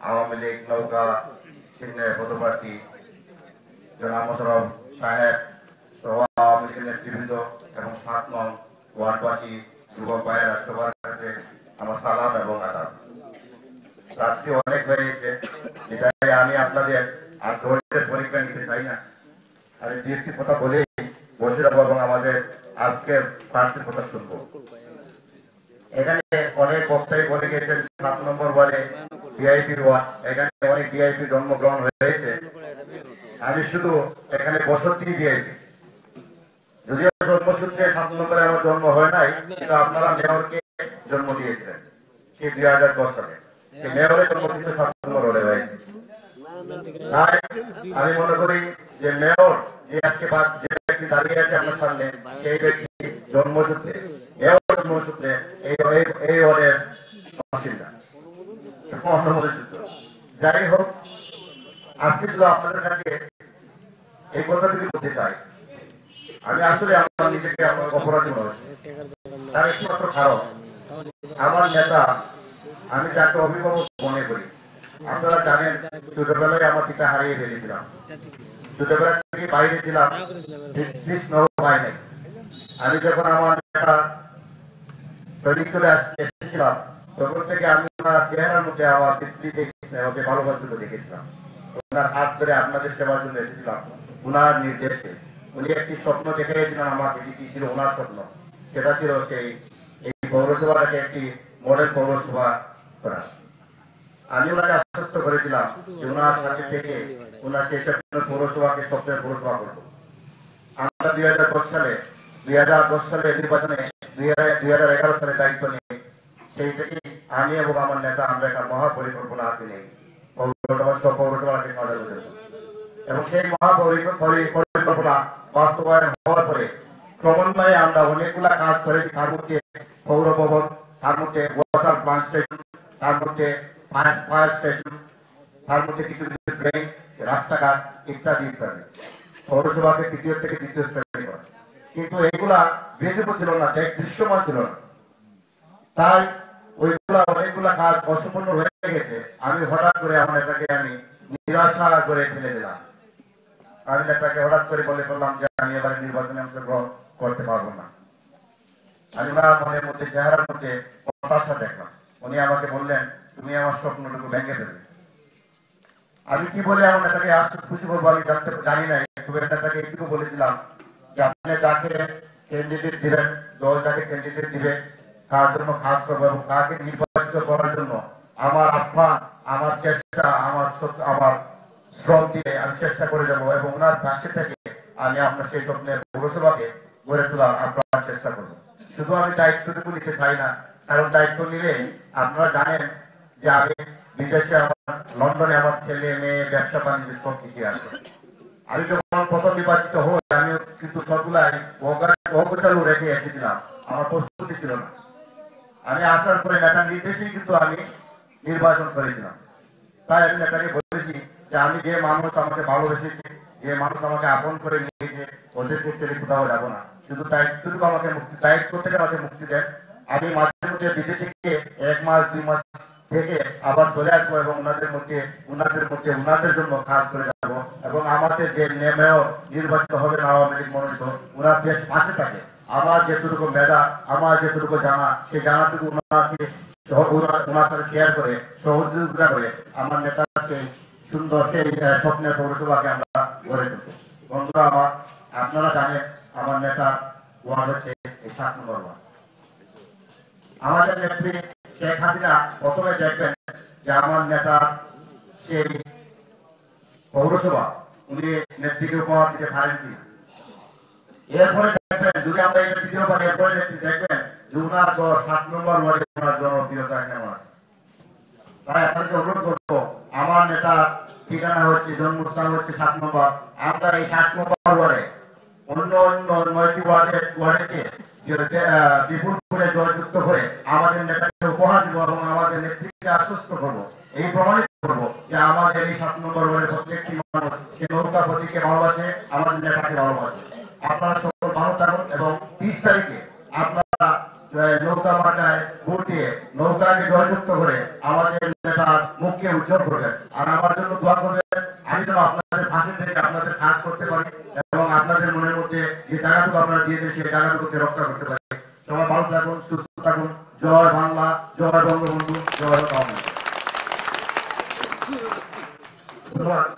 আওয়ামী লীগ নৌকা চিহ্নের পদপ্রার্থী জনাব মোশাররফ সাহেব সহ আওয়ামী লীগের নেতৃবৃন্দ এবং ৭ নং ওয়ার্ডবাসী যুবক ভাইয়েরা সবার কাছে আমার সালাম এবং আদাব। রাত্রি অনেক হয়ে গেছে, এটাই আমি আপনাদের আর ধৈর্যের পরীক্ষা নিতে চাই না। আমি দু একটি কথা বলেই বসে যাবো এবং আমাদের আজকের প্রার্থীর কথা শুনবো। এখানে অনেক বক্তাই বলে গেছেন ৭ নম্বর ওয়ার্ডে ভিআইপি ওয়ার্ড, এখানে অনেক ভিআইপি জন্মগ্রহণ হয়েছে। আমি শুধু এখানে বসতি ভিআইপি, যদিও জন্মসূত্রে ৭ নম্বরে আমার জন্ম হয় নাই, কিন্তু আপনারা মেয়রকে জন্ম দিয়েছিলেন সেই ২০১০ সালে। সেই মেয়রের জন্ম কিন্তু ৭ নম্বর ওয়ার্ডে হয়েছে। তাই আমি মনে করি যে মেয়র যে আজকে যে ব্যক্তি দাঁড়িয়ে আছে আপনার সামনে, সেই ব্যক্তি জন্মসূত্রে জন্মসূত্রে এই ওয়ার্ডের বাসিন্দা। যাই হোক, আজকে শুধু আপনাদের কাছে এই কথাটুকু বলতে চাই, আমি আসলে আমার নিজেকে আমার অপরাধী মনে হচ্ছে। তার একমাত্র কারণ আমার নেতা, আমি যাকে অভিভাবক মনে করি। আপনারা জানেন ছোটবেলায় আমার পিতা হারিয়ে ফেলেছিলাম, ছোটবেলা থেকে বাইরে ছিলাম, পাই নাই। আমি যখন আমার নেতা সৈনিক চলে এসেছিলাম, তখন থেকে আমি ওনার চেহারার মধ্যে আমার ওকে ভালোবাসা দেখেছিলাম। ওনার হাত ধরে আপনাদের সেবার জন্য এসেছিলাম ওনার নির্দেশে। উনি একটি স্বপ্ন দেখিয়েছিলেন আমাকে, যেটি ছিল ওনার স্বপ্ন। সেটা ছিল এই পৌরসভাটাকে একটি মডেল পৌরসভা করা। আমি ওনাকে আশ্বস্ত করেছিলাম যে ওনার সাথে থেকে ওনার সেই পৌরসভাকে স্বপ্নের পৌরসভা করবো। আমরা ২০১০ সালে নির্বাচনে ২০১১ সালে দায়িত্ব নিয়ে সেই থেকে আমি এবং আমার নেতা আমরা একটা মহাপরিকল্পনা হাতে নেই পৌরসভাকে সাজানো জন্য। এবং সেই মহাপরিকল্পনা বাস্তবায়ন হওয়ার পরে ক্রমান্বয়ে আমরা অনেকগুলা কাজ করেছি। তার মধ্যে পৌর ভবন, তার মধ্যে ওয়াটার প্লান্ট স্টেশন, তার মধ্যে ফায়ার স্টেশন, তার মধ্যে কিছু কিছু ড্রেন, রাস্তাঘাট ইত্যাদি ইত্যাদি। পৌরসভাকে তৃতীয় থেকে দ্বিতীয় শ্রেণী করা, কিন্তু এগুলা ভিজিবল ছিল না, দৃশ্যমান ছিল না। তাই অনেকগুলা কাজ অসম্পূর্ণ হয়ে গেছে। আমি হঠাৎ করে আমার নেতাকে আমি নিরাশা করে ফেলে দিলাম। আমি নেতাকে হঠাৎ করে বলে ফেললাম যে আমি এবারে নির্বাচনে অংশগ্রহণ করতে পারবো না। আমি ওনার মনের মধ্যে চেহারার মধ্যে হতাশা দেখলাম। উনি আমাকে বললেন, তুমি আমার স্বপ্নটুকু ভেঙে দেবে। আমি কি বলে আমার নেতাকে আসতে খুশি করবো আমি জানি না। তবে নেতাকে একটু বলেছিলাম যে আপনি যাকে ক্যান্ডিডেট দিবেন, দল যাকে ক্যান্ডিডেট দিবে, তার জন্য কাজ করবো এবং তাকে নির্বাচিত করার জন্য আমার আত্মা, আমার চেষ্টা, আমার শ্রম দিয়ে আমি চেষ্টা করে যাবো এবং ওনার পাশে থেকে আমি আপনার সেই স্বপ্নের পৌরসভাকে গড়ে তোলার আপনার চেষ্টা করবো। শুধু আমি দায়িত্বটুকু নিতে চাই না, কারণ দায়িত্ব নিলে আপনারা জানেন যে আমি বিদেশে আমার লন্ডনে আমার ছেলে মেয়ে ব্যবসা বাণিজ্য সব কিছু আছে। আমি যখন প্রথম নির্বাচিত হই আমি কিন্তু সবগুলাই অগোছালো রেখে এসেছিলাম, আমার প্রস্তুতি ছিল না। আমি আসার পরে নেতার নির্দেশেই কিন্তু আমি নির্বাচন করেছিলাম। তাই আমি নেতাকে বলেছি যে আমি যে মানুষ আমাকে ভালোবেসেছে, যে মানুষ আমাকে আপন করে নিয়েছে, ওদেরকে ছেড়ে কোথাও যাবো না। শুধু দায়িত্বটুকু আমাকে দায়িত্ব থেকে আমাকে মুক্তি দেন। আমি মাঝে মধ্যে বিদেশে গিয়ে ১ মাস ২ মাস থেকে আবার চলে আসবো এবং ওনাদের জন্য কাজ করে যাবো এবং আমাদের যে মেয়র নির্বাচিত হবে না আওয়ামী লীগ মনোনীত, ওনার বেশ পাশে থাকে। আমার যেটুকু মেধা, আমার যেটুকু জানা, সেই জানাটুকু ওনার সাথে শেয়ার করে সহযোগিতা করে আমার নেতার সেই সুন্দর সেই স্বপ্নের পৌরসভাকে আমরা গড়ে তুলব। বন্ধুরা আমার, আপনারা জানেন আমার নেতা ওয়ার্ড হচ্ছে এই ৭ নম্বর ওয়ার্ড। আমাদের নেত্রী শেখ হাসিনা প্রথমে দেখবেন যে আমার নেতা সেই পৌরসভা উনি নেত্রীকে উপহার দিতে পারেন কিনা। এরপরে দেখবেন যদি আমরা এটা দ্বিতীয়বার এরপরে দেখবেন যে উনার ৭ নম্বর ওয়ার্ডে ওনার জনপ্রিয়তা কেমন আছে। তাই আপনাকে অনুরোধ করবো, আমার নেতা ঠিকানা হচ্ছে জন্মস্থান হচ্ছে ৭ নম্বর। আমরা এই ৭ নম্বর ওয়ার্ডে অন্য ৯টি ওয়ার্ডে বিপুল করে জয়যুক্ত করে আমাদের নেতাকে উপহার দিব এবং আমাদের নেতৃত্বকে আশ্বস্ত করবো, এই প্রমাণিত করবো যে আমাদের এই ৭ নম্বর ওয়ার্ডের প্রত্যেকটি মানুষ সে নৌকা প্রতীককে ভালোবাসে, আমাদের নেতাকে ভালোবাসে। আপনারা সকল ভালো থাকুন এবং ৩০ তারিখে আপনারা নৌকা মার্কায় ভোট দিয়ে নৌকাকে জয়যুক্ত করে আমাদের নেতার মুখকে উজ্জ্বল করবেন। আর আমার জন্য দোয়া করবেন, আমি যেন আপনাদের ফাঁসি থেকে আপনাদের কাজ করতে পারি এবং আপনাদের মনের মধ্যে যে জায়গাটুকু আপনারা দিয়েছেন সেই জায়গাটুকুকে রক্ষা করতে পারি। সবাই ভালো থাকুন, সুস্থ থাকুন। জয় বাংলা, জয় বঙ্গবন্ধু, জয় ধন্যবাদ।